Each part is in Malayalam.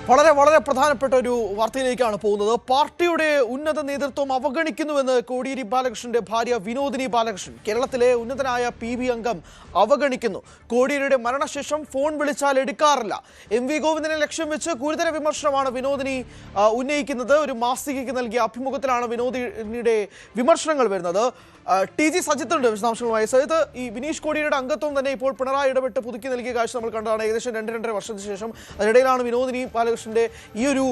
വളരെ വളരെ പ്രധാനപ്പെട്ട ഒരു വാർത്തയിലേക്കാണ് പോകുന്നത്. പാർട്ടിയുടെ ഉന്നത നേതൃത്വം അവഗണിക്കുന്നുവെന്ന് കോടിയേരി ബാലകൃഷ്ണന്റെ ഭാര്യ വിനോദിനി ബാലകൃഷ്ണൻ. കേരളത്തിലെ ഉന്നതനായ PB അംഗം അവഗണിക്കുന്നു. കോടിയേരിയുടെ മരണശേഷം ഫോൺ വിളിച്ചാൽ എടുക്കാറില്ല. MV ഗോവിന്ദനെ ലക്ഷ്യം വെച്ച് ഗുരുതര വിമർശനമാണ് വിനോദിനി ഉന്നയിക്കുന്നത്. ഒരു മാസികയ്ക്ക് നൽകിയ അഭിമുഖത്തിലാണ് വിനോദിനിയുടെ വിമർശനങ്ങൾ വരുന്നത്. TG സജിത്തുണ്ട് വിശദാംശങ്ങളുമായി. സജിത്ത്, ഈ വിനീഷ് കോടിയേരിയുടെ അംഗത്വം തന്നെ ഇപ്പോൾ പിണറായി ഇടപെട്ട് പുതുക്കി നൽകിയ കാഴ്ച നമ്മൾ കണ്ടതാണ്. ഏകദേശം 2-2.5 വർഷത്തിന് ശേഷം അതിനിടയിലാണ് വിനോദിനി ബാലകൃഷ്ണന്റെ ഈ ഒരു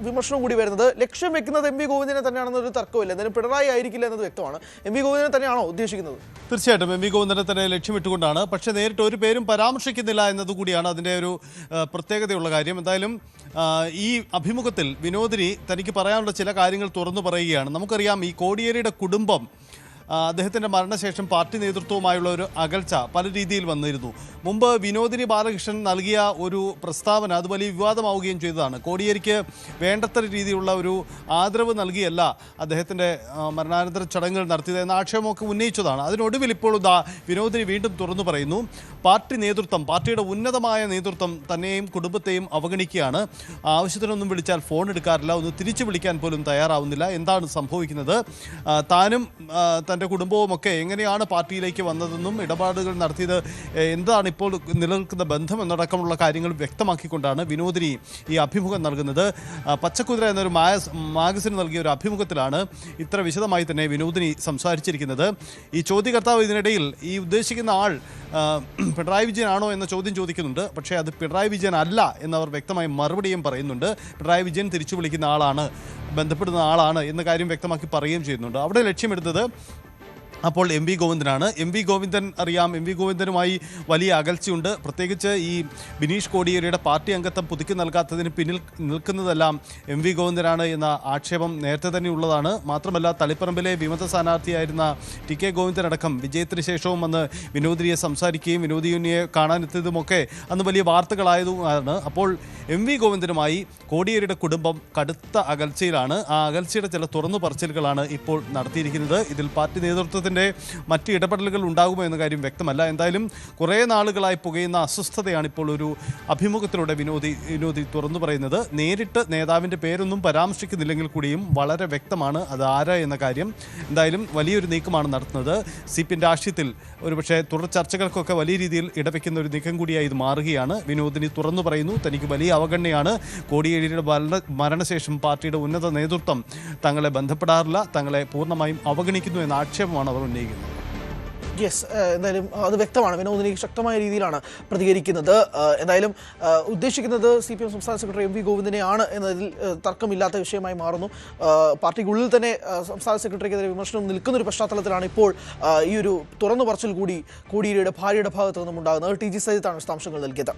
വിമർശനം കൂടി വരുന്നത്. ലക്ഷ്യം വെക്കുന്നത് MV ഗോവിന്ദനെ തന്നെയാണെന്നൊരു തർക്കമില്ല. എന്നാലും പിണറായി ആയിരിക്കില്ല എന്നത് വ്യക്തമാണ്. MV ഗോവിന്ദനെ തന്നെയാണോ ഉദ്ദേശിക്കുന്നത്? തീർച്ചയായിട്ടും MV ഗോവിന്ദനെ തന്നെ ലക്ഷ്യമിട്ടുകൊണ്ടാണ്. പക്ഷേ നേരിട്ട് ഒരു പേരും പരാമർശിക്കുന്നില്ല എന്നതുകൂടിയാണ് അതിൻ്റെ ഒരു പ്രത്യേകതയുള്ള കാര്യം. എന്തായാലും ഈ അഭിമുഖത്തിൽ വിനോദിനി തനിക്ക് പറയാനുള്ള ചില കാര്യങ്ങൾ തുറന്നു പറയുകയാണ്. നമുക്കറിയാം, ഈ കോടിയേരിയുടെ കുടുംബം അദ്ദേഹത്തിൻ്റെ മരണശേഷം പാർട്ടി നേതൃത്വവുമായുള്ള ഒരു അകൽച്ച പല രീതിയിൽ വന്നിരുന്നു. മുമ്പ് വിനോദിനി ബാലകൃഷ്ണൻ നൽകിയ ഒരു പ്രസ്താവന അത് വലിയ വിവാദമാവുകയും ചെയ്തതാണ്. കോടിയേരിക്ക് വേണ്ടത്ര രീതിയിലുള്ള ഒരു ആദരവ് നൽകിയല്ല അദ്ദേഹത്തിൻ്റെ മരണാനന്തര ചടങ്ങുകൾ നടത്തിയത് എന്ന ആക്ഷേപമൊക്കെ ഉന്നയിച്ചതാണ്. അതിനൊടുവിൽ ഇപ്പോൾ വിനോദിനി വീണ്ടും തുറന്നു പറയുന്നു, പാർട്ടി നേതൃത്വം, പാർട്ടിയുടെ ഉന്നതമായ നേതൃത്വം തന്നെയും കുടുംബത്തെയും അവഗണിക്കുകയാണ്. ആവശ്യത്തിനൊന്നും വിളിച്ചാൽ ഫോൺ എടുക്കാറില്ല, ഒന്ന് തിരിച്ചു വിളിക്കാൻ പോലും തയ്യാറാവുന്നില്ല. എന്താണ് സംഭവിക്കുന്നത്? താനും തൻ്റെ കുടുംബവുമൊക്കെ എങ്ങനെയാണ് പാർട്ടിയിലേക്ക് വന്നതെന്നും ഇടപാടുകൾ നടത്തിയത്, എന്താണ് ഇപ്പോൾ നിലനിൽക്കുന്ന ബന്ധം എന്നടക്കമുള്ള കാര്യങ്ങൾ വ്യക്തമാക്കിക്കൊണ്ടാണ് വിനോദിനി ഈ അഭിമുഖം നൽകുന്നത്. പച്ചക്കുതിര എന്നൊരു മാഗസിന് നൽകിയ ഒരു അഭിമുഖത്തിലാണ് ഇത്ര വിശദമായി തന്നെ വിനോദിനി സംസാരിച്ചിരിക്കുന്നത്. ഈ ചോദ്യകർത്താവ് ഇതിനിടയിൽ ഈ ഉദ്ദേശിക്കുന്ന ആൾ പിണറായി വിജയനാണോ എന്ന ചോദ്യം ചോദിക്കുന്നുണ്ട്. പക്ഷേ അത് പിണറായി വിജയൻ അല്ല എന്നവർ വ്യക്തമായി മറുപടിയും പറയുന്നുണ്ട്. പിണറായി വിജയൻ തിരിച്ചു വിളിക്കുന്ന ആളാണ്, ബന്ധപ്പെടുന്ന ആളാണ് എന്ന കാര്യം വ്യക്തമാക്കി പറയുകയും ചെയ്യുന്നുണ്ട്. അവിടെ ലക്ഷ്യമെടുത്തത് അപ്പോൾ MV ഗോവിന്ദനാണ്. MV ഗോവിന്ദൻ അറിയാം, MV ഗോവിന്ദനുമായി വലിയ അകൽച്ചയുണ്ട്. പ്രത്യേകിച്ച് ഈ ബിനീഷ് കോടിയേരിയുടെ പാർട്ടി അംഗത്വം പുതുക്കി നൽകാത്തതിന് പിന്നിൽ നിൽക്കുന്നതെല്ലാം MV ഗോവിന്ദനാണ് എന്ന ആക്ഷേപം നേരത്തെ തന്നെ ഉള്ളതാണ്. മാത്രമല്ല, തളിപ്പറമ്പിലെ വിമത സ്ഥാനാർത്ഥിയായിരുന്ന TK ഗോവിന്ദനടക്കം വിജയത്തിന് ശേഷവും അന്ന് വിനോദിനിയെ സംസാരിക്കുകയും വിനോദിനിയെ കാണാനെത്തിയതുമൊക്കെ അന്ന് വലിയ വാർത്തകളായതുമാണ്. അപ്പോൾ MV ഗോവിന്ദനുമായി കോടിയേരിയുടെ കുടുംബം കടുത്ത അകൽച്ചയിലാണ്. ആ അകൽച്ചയുടെ ചില തുറന്നു പറച്ചിലുകളാണ് ഇപ്പോൾ നടത്തിയിരിക്കുന്നത്. ഇതിൽ പാർട്ടി നേതൃത്വത്തിൽ മറ്റ് ഇടപെടലുകൾ ഉണ്ടാകുമോ എന്ന കാര്യം വ്യക്തമല്ല. എന്തായാലും കുറേ നാളുകളായി പുകയുന്ന അസ്വസ്ഥതയാണ് ഇപ്പോൾ ഒരു അഭിമുഖത്തിലൂടെ വിനോദി തുറന്നു പറയുന്നത്. നേരിട്ട് നേതാവിൻ്റെ പേരൊന്നും പരാമർശിക്കുന്നില്ലെങ്കിൽ കൂടിയും വളരെ വ്യക്തമാണ് അത് ആരാ എന്ന കാര്യം. എന്തായാലും വലിയൊരു നീക്കമാണ് നടത്തുന്നത്. CPM രാഷ്ട്രീയത്തിൽ ഒരുപക്ഷെ തുടർ ചർച്ചകൾക്കൊക്കെ വലിയ രീതിയിൽ ഇടവെക്കുന്ന ഒരു നീക്കം കൂടിയായി ഇത് മാറുകയാണ്. വിനോദിനി തുറന്നു പറയുന്നു, തനിക്ക് വലിയ അവഗണനയാണ്. കോടിയേരിയുടെ മരണശേഷം പാർട്ടിയുടെ ഉന്നത നേതൃത്വം തങ്ങളെ ബന്ധപ്പെടാറില്ല, തങ്ങളെ പൂർണ്ണമായും അവഗണിക്കുന്നു എന്ന ആക്ഷേപമാണ് അവർ ഉന്നയിക്കുന്നത്. യെസ്, എന്തായാലും അത് വ്യക്തമാണ്. വിനോദിനി ശക്തമായ രീതിയിലാണ് പ്രതികരിക്കുന്നത്. എന്തായാലും ഉദ്ദേശിക്കുന്നത് CPM സംസ്ഥാന സെക്രട്ടറി MV ഗോവിന്ദനെയാണ് എന്നതിൽ തർക്കമില്ലാത്ത വിഷയമായി മാറുന്നു. പാർട്ടിക്കുള്ളിൽ തന്നെ സംസ്ഥാന സെക്രട്ടറിക്കെതിരെ വിമർശനം നിൽക്കുന്ന ഒരു പശ്ചാത്തലത്തിലാണ് ഇപ്പോൾ ഈ ഒരു തുറന്നു പറച്ചിൽ കൂടി കോടിയേരിയുടെ ഭാര്യയുടെ ഭാഗത്തു നിന്നും ഉണ്ടാകുന്നത്. TG സജിത്താണ് വിശദാംശങ്ങൾ നൽകിയത്.